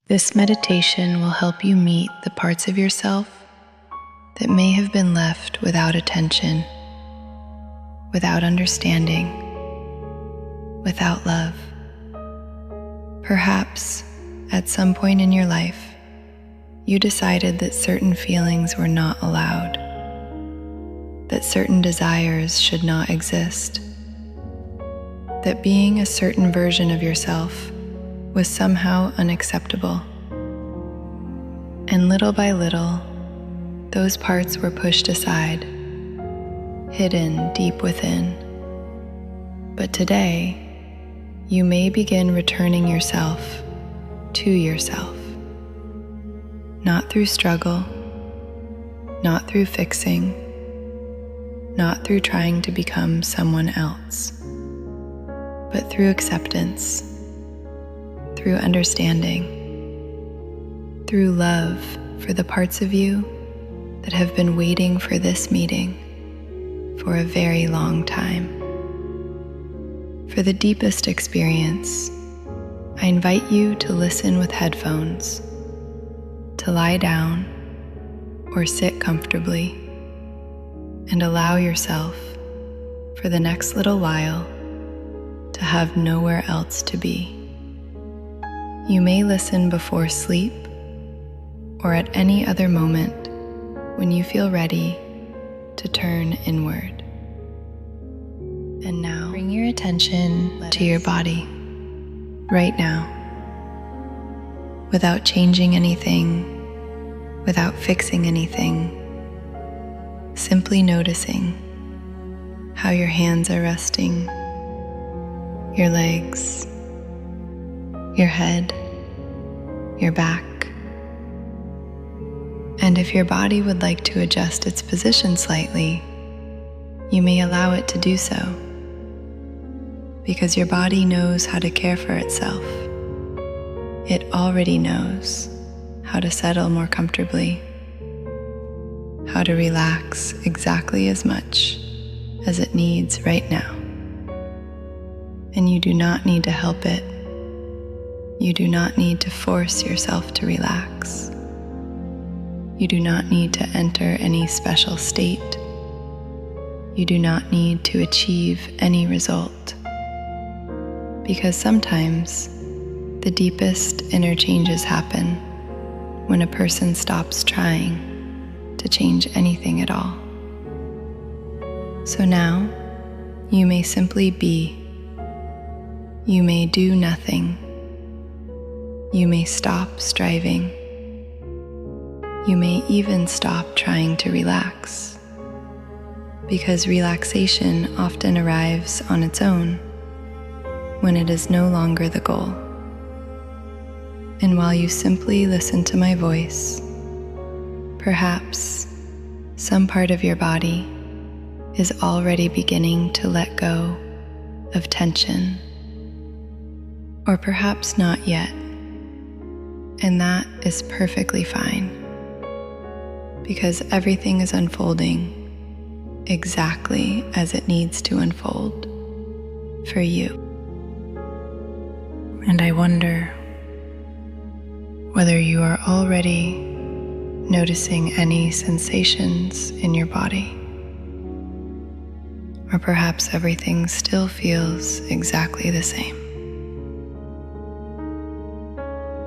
This meditation will help you meet the parts of yourself that may have been left without attention, without understanding, without love. Perhaps at some point in your life, you decided that certain feelings were not allowed, that certain desires should not exist, that being a certain version of yourself was somehow unacceptable. And little by little, those parts were pushed aside, hidden deep within. But today, you may begin returning yourself to yourself. Not through struggle, not through fixing, not through trying to become someone else, but through acceptance, through understanding, through love for the parts of you that have been waiting for this meeting for a very long time. For the deepest experience, I invite you to listen with headphones, to lie down or sit comfortably, and allow yourself, for the next little while, to have nowhere else to be. You may listen before sleep or at any other moment when you feel ready to turn inward. And now, bring your attention to your body right now, without changing anything, without fixing anything, simply noticing how your hands are resting, your legs, your head, your back. And if your body would like to adjust its position slightly, you may allow it to do so, because your body knows how to care for itself. It already knows how to settle more comfortably, how to relax exactly as much as it needs right now. And you do not need to help it. You do not need to force yourself to relax. You do not need to enter any special state. You do not need to achieve any result. Because sometimes the deepest inner changes happen when a person stops trying to change anything at all. So now, you may simply be. You may do nothing. You may stop striving. You may even stop trying to relax, because relaxation often arrives on its own when it is no longer the goal. And while you simply listen to my voice, perhaps some part of your body is already beginning to let go of tension, or perhaps not yet. And that is perfectly fine, because everything is unfolding exactly as it needs to unfold for you. And I wonder whether you are already noticing any sensations in your body, or perhaps everything still feels exactly the same.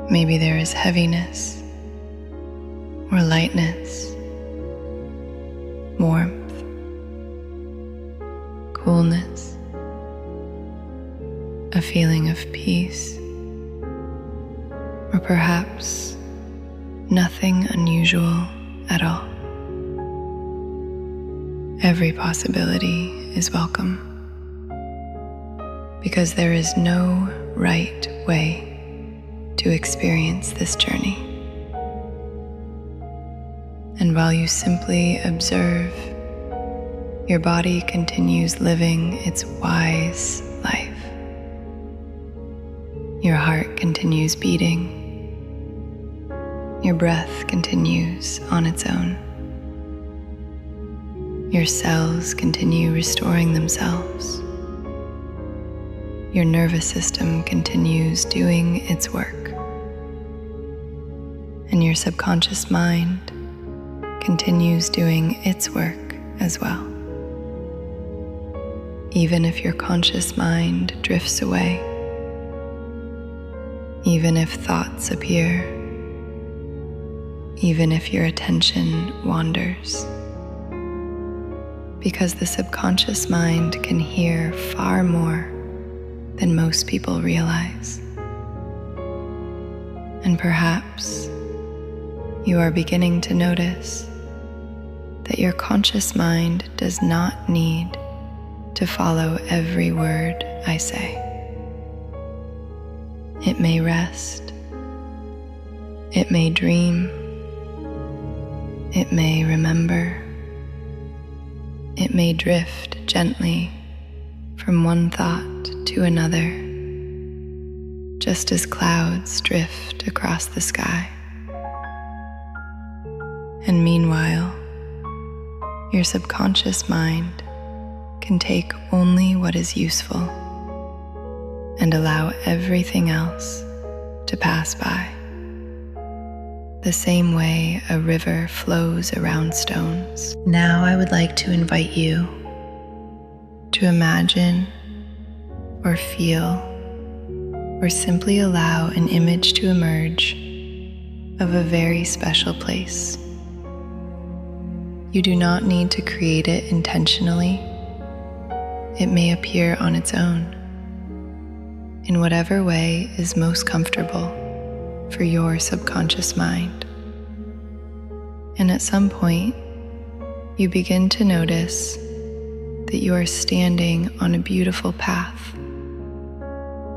Maybe there is heaviness or lightness, warmth, coolness, a feeling of peace, or perhaps nothing unusual at all. Every possibility is welcome, because there is no right way to experience this journey. And while you simply observe, your body continues living its wise life. Your heart continues beating. Your breath continues on its own. Your cells continue restoring themselves. Your nervous system continues doing its work. and your subconscious mind continues doing its work as well. Even if your conscious mind drifts away, even if thoughts appear, even if your attention wanders, because the subconscious mind can hear far more than most people realize. And perhaps you are beginning to notice that your conscious mind does not need to follow every word I say. It may rest, it may dream, it may remember, it may drift gently from one thought to another, just as clouds drift across the sky. And meanwhile, your subconscious mind can take only what is useful and allow everything else to pass by. The same way a river flows around stones. Now I would like to invite you to imagine or feel or simply allow an image to emerge of a very special place. You do not need to create it intentionally. It may appear on its own, in whatever way is most comfortable for your subconscious mind. And at some point, you begin to notice that you are standing on a beautiful path,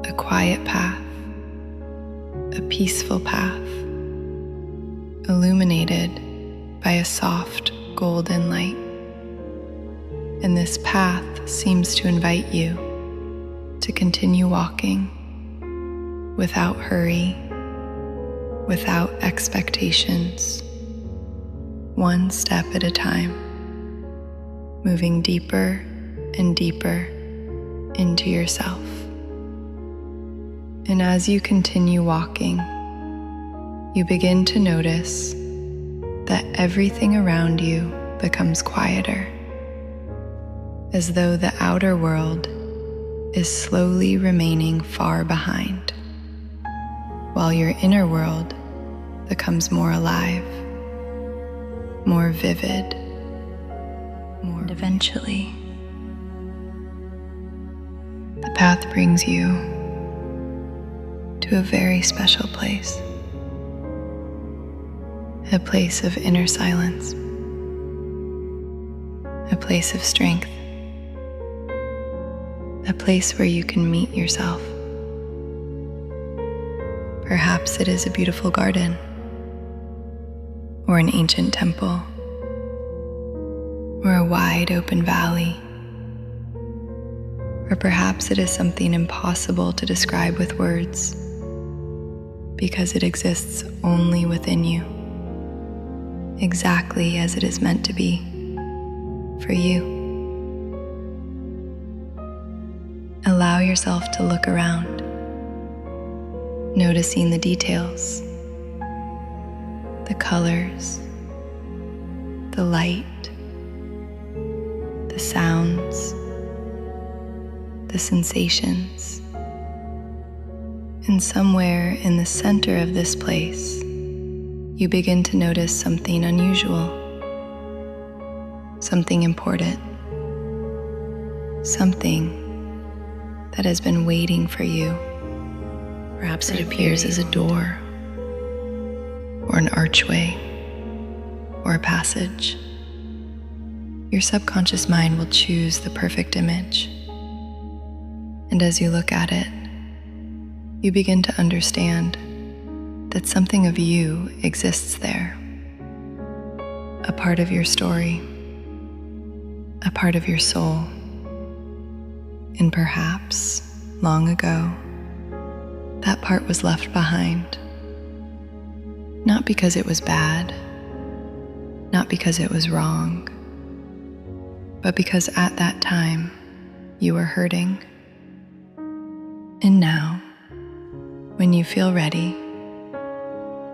a quiet path, a peaceful path, illuminated by a soft golden light. And this path seems to invite you to continue walking without hurry, without expectations, one step at a time, moving deeper and deeper into yourself. And as you continue walking, you begin to notice that everything around you becomes quieter, as though the outer world is slowly remaining far behind, while your inner world becomes more alive, more vivid, and eventually, the path brings you to a very special place, a place of inner silence, a place of strength, a place where you can meet yourself. Perhaps it is a beautiful garden, or an ancient temple, or a wide open valley, or perhaps it is something impossible to describe with words, because it exists only within you, exactly as it is meant to be for you. Allow yourself to look around, noticing the details, the colors, the light, the sounds, the sensations. And somewhere in the center of this place, you begin to notice something unusual, something important, something that has been waiting for you. Perhaps it appears as a door, or an archway, or a passage. Your subconscious mind will choose the perfect image. And as you look at it, you begin to understand that something of you exists there, a part of your story, a part of your soul. And perhaps, long ago, that part was left behind. Not because it was bad, not because it was wrong, but because at that time you were hurting. And now, when you feel ready,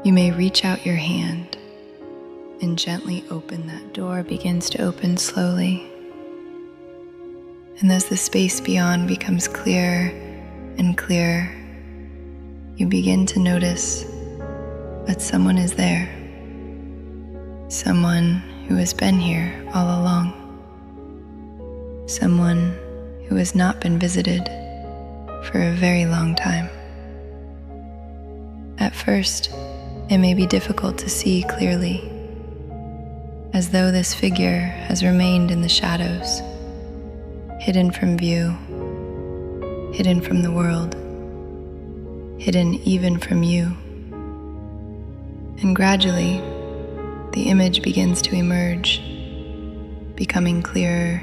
You may reach out your hand and gently open. That door begins to open slowly. And as the space beyond becomes clearer and clearer, you begin to notice that someone is there. Someone who has been here all along. Someone who has not been visited for a very long time. At first, it may be difficult to see clearly, as though this figure has remained in the shadows, hidden from view, hidden from the world, hidden even from you. And gradually, the image begins to emerge, becoming clearer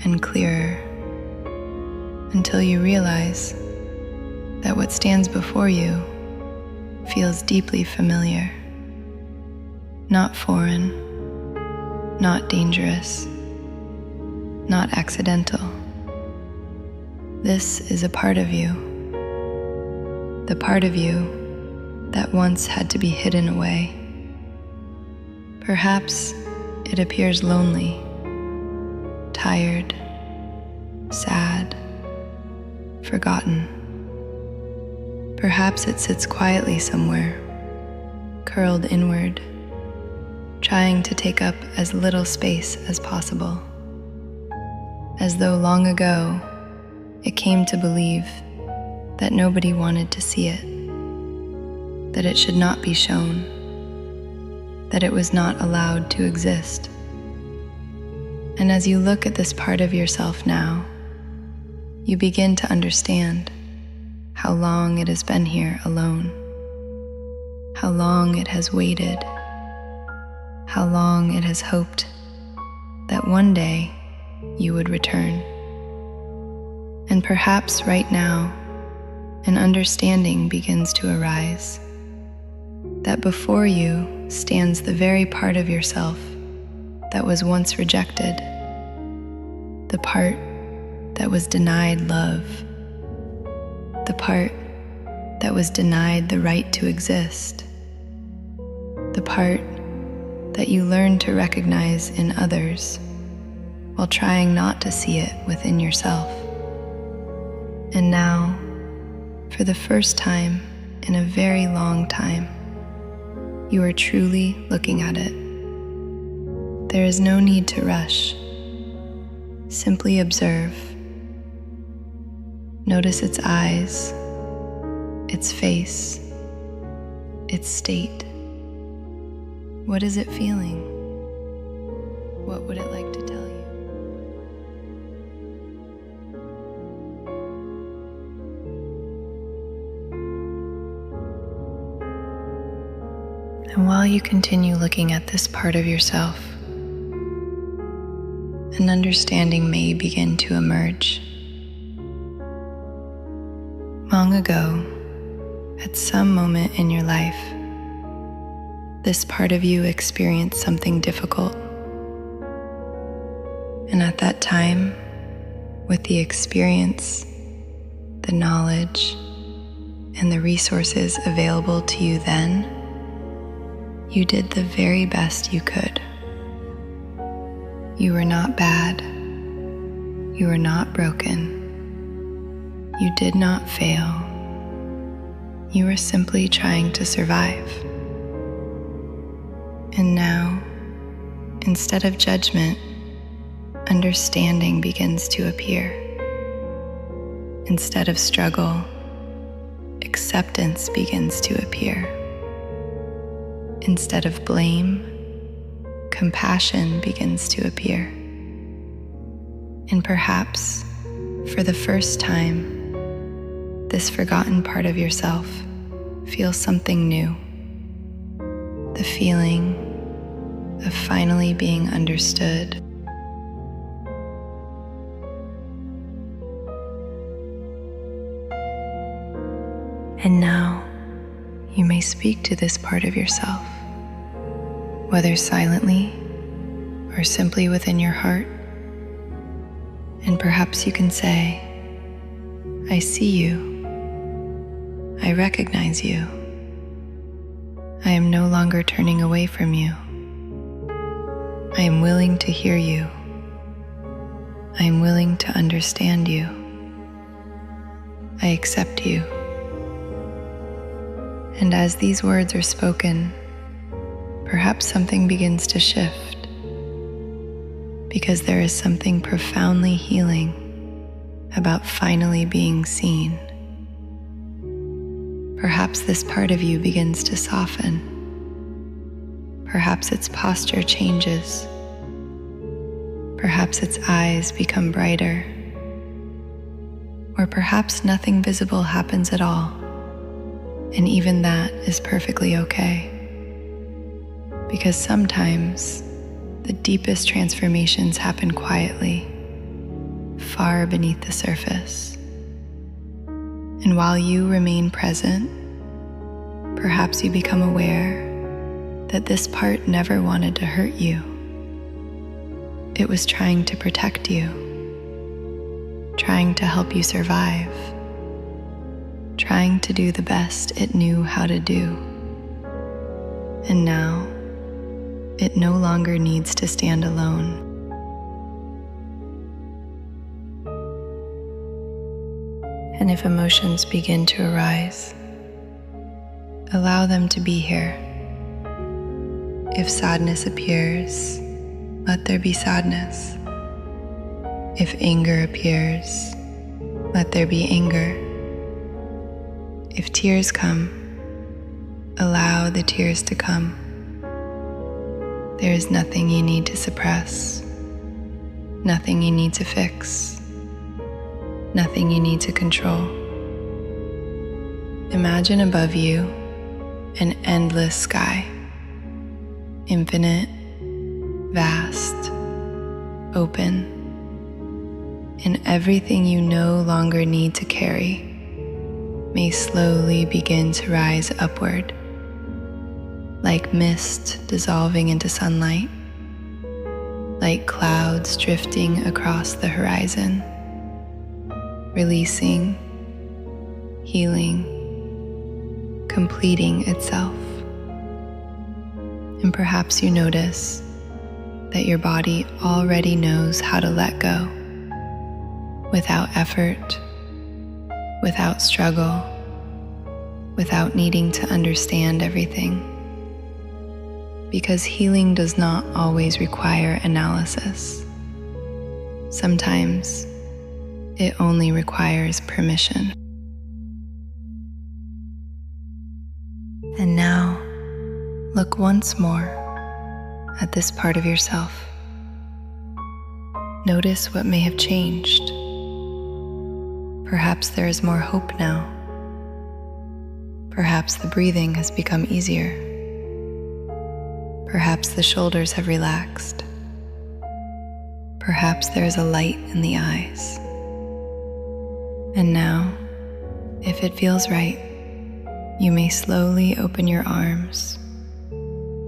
and clearer, until you realize that what stands before you feels deeply familiar, not foreign, not dangerous, not accidental. This is a part of you, the part of you that once had to be hidden away. Perhaps it appears lonely, tired, sad, forgotten. Perhaps it sits quietly somewhere, curled inward, trying to take up as little space as possible, as though long ago it came to believe that nobody wanted to see it, that it should not be shown, that it was not allowed to exist. And as you look at this part of yourself now, you begin to understand how long it has been here alone, how long it has waited, how long it has hoped that one day you would return. And perhaps right now, an understanding begins to arise that before you stands the very part of yourself that was once rejected, the part that was denied love, the part that was denied the right to exist, the part that you learned to recognize in others while trying not to see it within yourself. And now, for the first time in a very long time, you are truly looking at it. There is no need to rush. Simply observe. Notice its eyes, its face, its state. What is it feeling? What would it like to tell you? And while you continue looking at this part of yourself, an understanding may begin to emerge. Long ago, at some moment in your life, this part of you experienced something difficult. And at that time, with the experience, the knowledge, and the resources available to you then, you did the very best you could. You were not bad. You were not broken. You did not fail. You were simply trying to survive. And now, instead of judgment, understanding begins to appear. Instead of struggle, acceptance begins to appear. Instead of blame, compassion begins to appear. And perhaps, for the first time, this forgotten part of yourself feels something new. The feeling of finally being understood. And now, you may speak to this part of yourself, whether silently or simply within your heart. And perhaps you can say, I see you. I recognize you. I am no longer turning away from you. I am willing to hear you. I am willing to understand you. I accept you. And as these words are spoken, perhaps something begins to shift, because there is something profoundly healing about finally being seen. Perhaps this part of you begins to soften. Perhaps its posture changes. Perhaps its eyes become brighter. Or perhaps nothing visible happens at all, and even that is perfectly okay. Because sometimes the deepest transformations happen quietly, far beneath the surface. And while you remain present, perhaps you become aware that this part never wanted to hurt you. It was trying to protect you, trying to help you survive, trying to do the best it knew how to do. And now, it no longer needs to stand alone. And if emotions begin to arise, allow them to be here. If sadness appears, let there be sadness. If anger appears, let there be anger. If tears come, allow the tears to come. There is nothing you need to suppress, nothing you need to fix, nothing you need to control. Imagine above you an endless sky, infinite, vast, open, and everything you no longer need to carry may slowly begin to rise upward, like mist dissolving into sunlight, like clouds drifting across the horizon, releasing, healing, completing itself. And perhaps you notice that your body already knows how to let go without effort, without struggle, without needing to understand everything. Because healing does not always require analysis. Sometimes it only requires permission. And now, look once more at this part of yourself. Notice what may have changed. Perhaps there is more hope now. Perhaps the breathing has become easier. Perhaps the shoulders have relaxed. Perhaps there is a light in the eyes. And now, if it feels right, you may slowly open your arms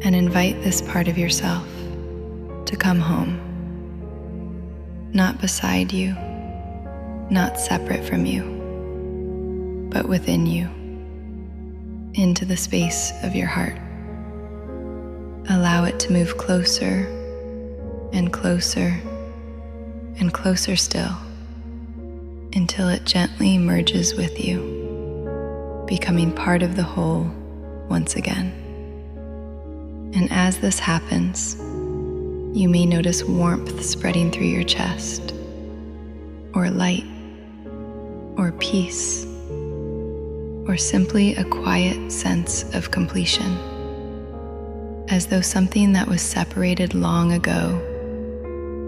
and invite this part of yourself to come home. Not beside you, not separate from you, but within you, into the space of your heart. Allow it to move closer and closer and closer still, until it gently merges with you, becoming part of the whole once again. And as this happens, you may notice warmth spreading through your chest, or light, or peace, or simply a quiet sense of completion, as though something that was separated long ago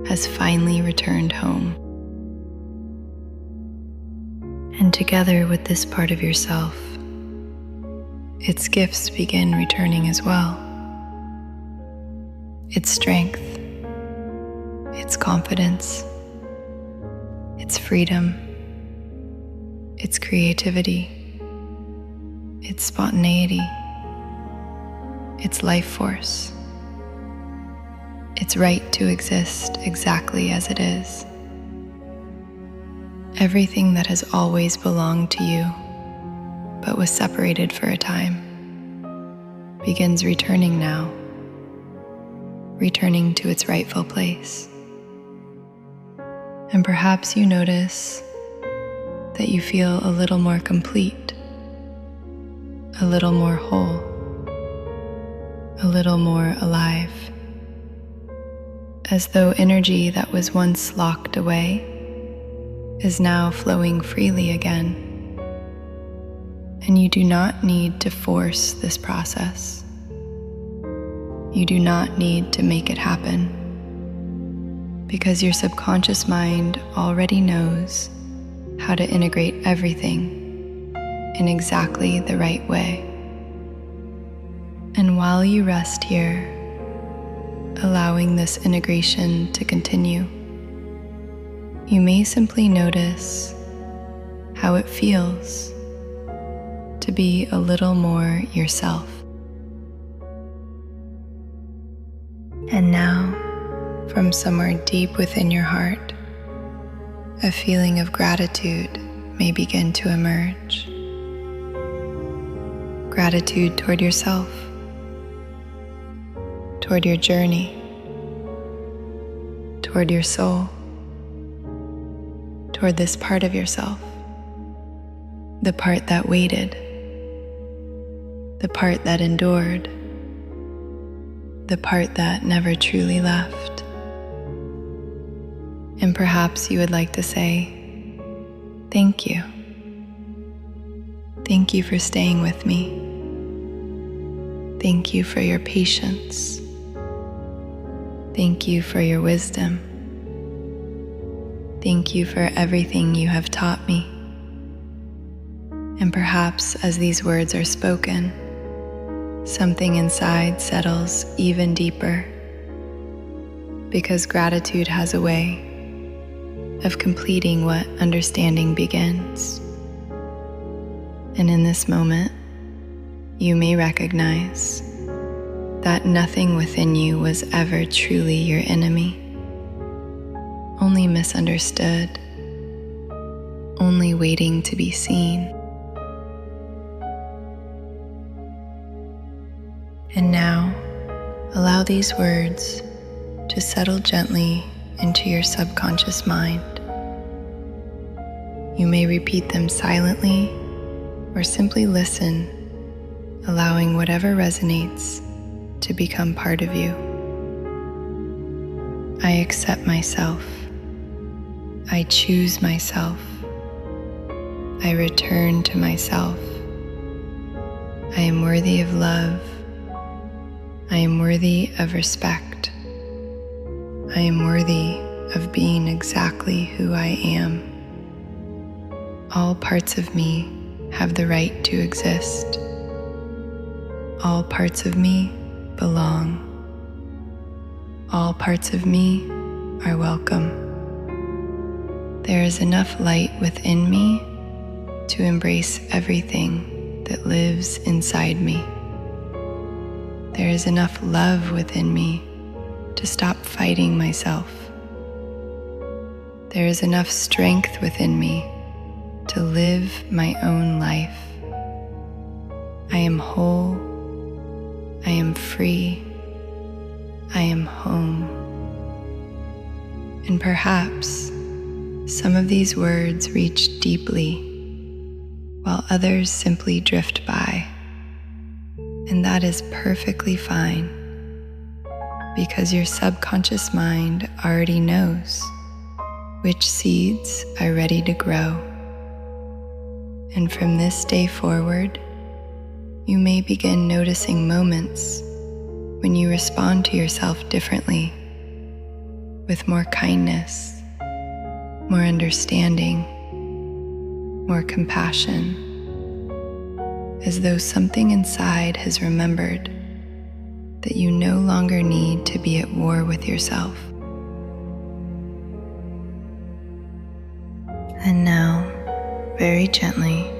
has finally returned home. And together with this part of yourself, its gifts begin returning as well. Its strength, its confidence, its freedom, its creativity, its spontaneity, its life force, its right to exist exactly as it is. Everything that has always belonged to you, but was separated for a time. begins returning now, returning to its rightful place. And perhaps you notice that you feel a little more complete, a little more whole, a little more alive, as though energy that was once locked away is now flowing freely again. And you do not need to force this process. You do not need to make it happen, because your subconscious mind already knows how to integrate everything in exactly the right way. And while you rest here, allowing this integration to continue, you may simply notice how it feels to be a little more yourself. And now, from somewhere deep within your heart, a feeling of gratitude may begin to emerge. Gratitude toward yourself, toward your journey, toward your soul, toward this part of yourself, the part that waited, the part that endured, the part that never truly left. And perhaps you would like to say, thank you. Thank you for staying with me. Thank you for your patience. Thank you for your wisdom. Thank you for everything you have taught me. And perhaps as these words are spoken, something inside settles even deeper, because gratitude has a way of completing what understanding begins. And in this moment, you may recognize that nothing within you was ever truly your enemy, only misunderstood, only waiting to be seen. And now, allow these words to settle gently into your subconscious mind. You may repeat them silently or simply listen, allowing whatever resonates to become part of you. I accept myself. I choose myself. I return to myself. I am worthy of love. I am worthy of respect. I am worthy of being exactly who I am. All parts of me have the right to exist. All parts of me belong. All parts of me are welcome. There is enough light within me to embrace everything that lives inside me. There is enough love within me to stop fighting myself. There is enough strength within me to live my own life. I am whole. I am free. I am home. And perhaps some of these words reach deeply, while others simply drift by. And that is perfectly fine, because your subconscious mind already knows which seeds are ready to grow. And from this day forward, you may begin noticing moments when you respond to yourself differently, with more kindness, more understanding, more compassion, as though something inside has remembered that you no longer need to be at war with yourself. And now, very gently,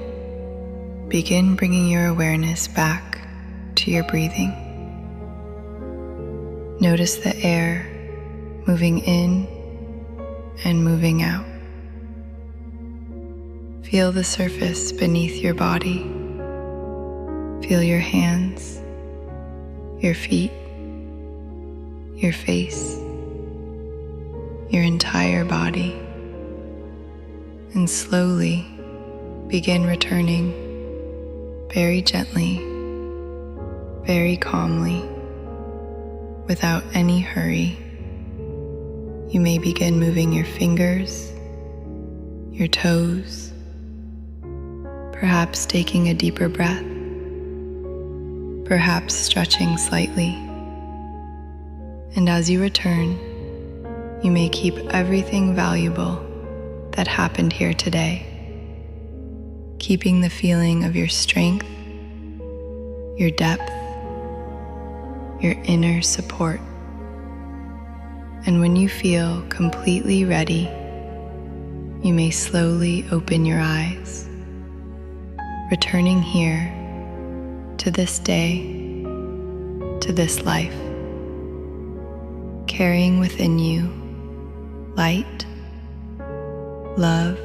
begin bringing your awareness back to your breathing. Notice the air moving in and moving out. Feel the surface beneath your body. Feel your hands, your feet, your face, your entire body, and slowly begin returning very gently, very calmly, without any hurry. You may begin moving your fingers, your toes, perhaps taking a deeper breath, perhaps stretching slightly. And as you return, you may keep everything valuable that happened here today, keeping the feeling of your strength, your depth, your inner support. And when you feel completely ready, you may slowly open your eyes, returning here to this day, to this life, carrying within you light, love,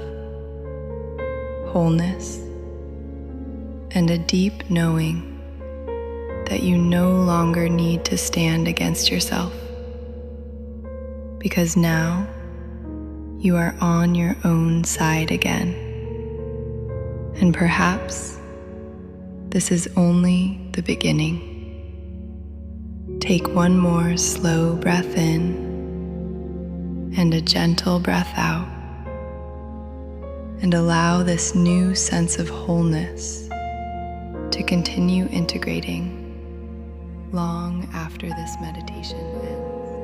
wholeness, and a deep knowing that you no longer need to stand against yourself, because now you are on your own side again. And perhaps this is only the beginning. Take one more slow breath in and a gentle breath out, and allow this new sense of wholeness to continue integrating long after this meditation ends.